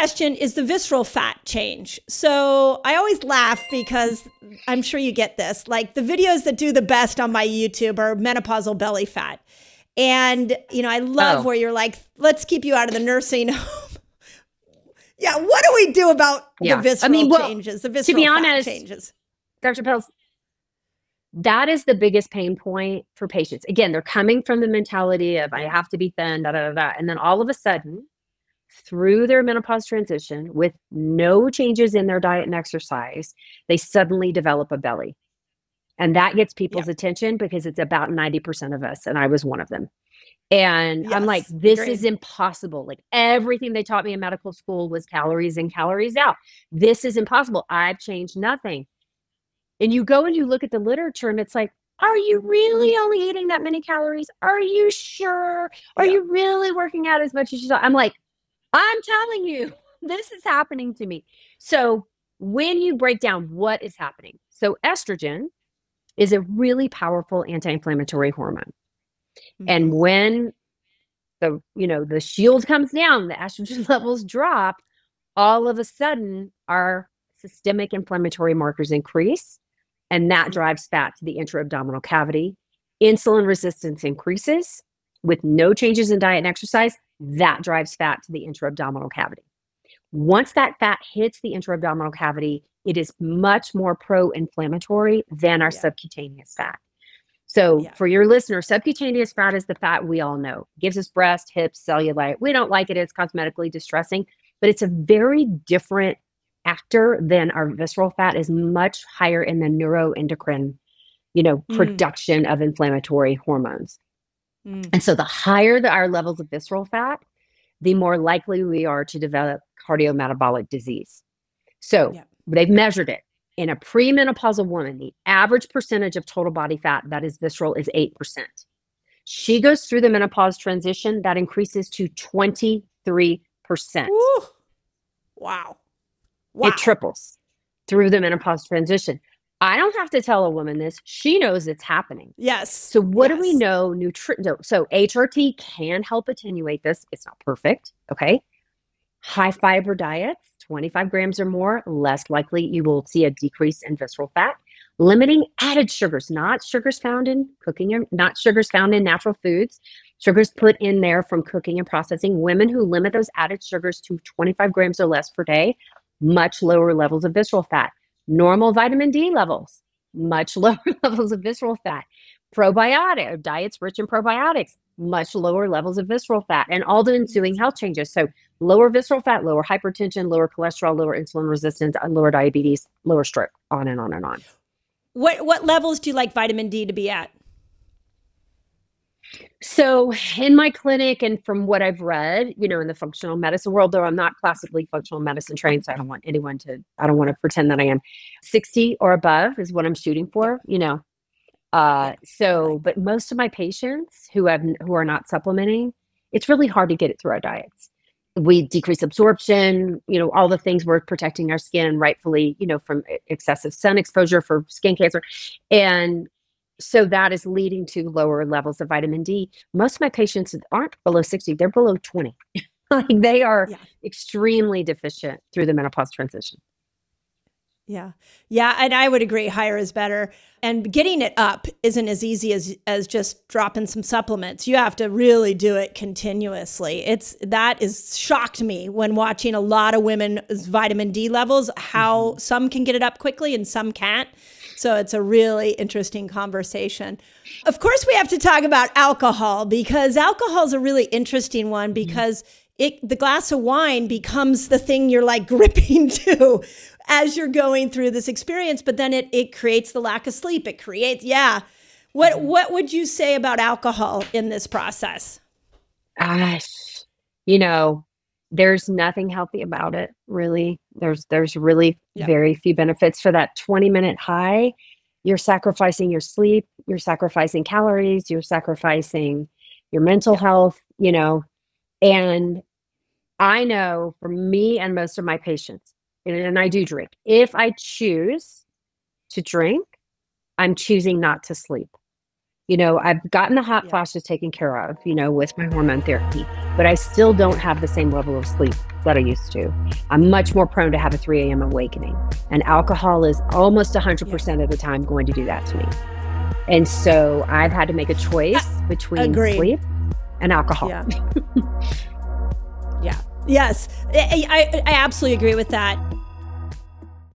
question is the visceral fat change. So I always laugh because I'm sure you get this. Like the videos that do the best on my YouTube are menopausal belly fat. And, I love where you're like, let's keep you out of the nursing home. Yeah. What do we do about the visceral changes, the visceral fat changes? Dr. Pills, that is the biggest pain point for patients. Again, they're coming from the mentality of I have to be thin, da, da, da, da. And then all of a sudden, through their menopause transition, with no changes in their diet and exercise, they suddenly develop a belly. And that gets people's attention because it's about 90% of us. And I was one of them. And I'm like, this is impossible. Like everything they taught me in medical school was calories in, calories out. This is impossible. I've changed nothing. And you go and you look at the literature and it's like, are you really only eating that many calories? Are you sure? Are you really working out as much as you thought? I'm like, I'm telling you, this is happening to me. So when you break down what is happening, so estrogen is a really powerful anti-inflammatory hormone. And when the shield comes down, the estrogen levels drop, all of a sudden our systemic inflammatory markers increase. And that drives fat to the intra-abdominal cavity. Insulin resistance increases with no changes in diet and exercise. That drives fat to the intra-abdominal cavity. Once that fat hits the intra-abdominal cavity, it is much more pro-inflammatory than our subcutaneous fat. So for your listener, subcutaneous fat is the fat we all know. It gives us breast, hips, cellulite. We don't like it. It's cosmetically distressing, but it's a very different actor than our visceral fat. Is much higher in the neuroendocrine, production of inflammatory hormones. And so the higher our levels of visceral fat, the more likely we are to develop cardiometabolic disease. So they've measured it. In a premenopausal woman, the average percentage of total body fat that is visceral is 8%. She goes through the menopause transition, that increases to 23%. Ooh. Wow. It triples through the menopause transition. I don't have to tell a woman this. She knows it's happening. Yes. So what do we know? So HRT can help attenuate this. It's not perfect. Okay. High fiber diets, 25 grams or more, less likely you will see a decrease in visceral fat. Limiting added sugars, not sugars found in cooking, not sugars found in natural foods, sugars put in there from cooking and processing. Women who limit those added sugars to 25 grams or less per day, much lower levels of visceral fat. Normal vitamin D levels, much lower levels of visceral fat. Probiotic diets rich in probiotics, much lower levels of visceral fat, and all the ensuing health changes. So lower visceral fat, lower hypertension, lower cholesterol, lower insulin resistance, lower diabetes, lower stroke, on and on and on. What levels do you like vitamin D to be at? So in my clinic and from what I've read, in the functional medicine world, though I'm not classically functional medicine trained, so I don't want to pretend that I am. 60 or above is what I'm shooting for, but most of my patients who are not supplementing, it's really hard to get it through our diets. We decrease absorption, all the things we're protecting our skin rightfully, from excessive sun exposure for skin cancer. And so that is leading to lower levels of vitamin D. Most of my patients aren't below 60, they're below 20. Like they are extremely deficient through the menopause transition. Yeah. Yeah. And I would agree, higher is better. And getting it up isn't as easy as just dropping some supplements. You have to really do it continuously. That is shocked me when watching a lot of women's vitamin D levels, how some can get it up quickly and some can't. So it's a really interesting conversation. Of course, we have to talk about alcohol, because alcohol is a really interesting one, because the glass of wine becomes the thing you're like gripping to as you're going through this experience, but then it creates the lack of sleep. It creates, What would you say about alcohol in this process? There's nothing healthy about it, really. There's really very few benefits. For that 20-minute high, you're sacrificing your sleep, you're sacrificing calories, you're sacrificing your mental health, and I know for me and most of my patients, and I do drink, if I choose to drink, I'm choosing not to sleep. I've gotten the hot flashes taken care of, with my hormone therapy, but I still don't have the same level of sleep that I used to. I'm much more prone to have a 3 a.m. awakening, and alcohol is almost 100% of the time going to do that to me. And so I've had to make a choice between sleep and alcohol. Yeah. Yes, I absolutely agree with that.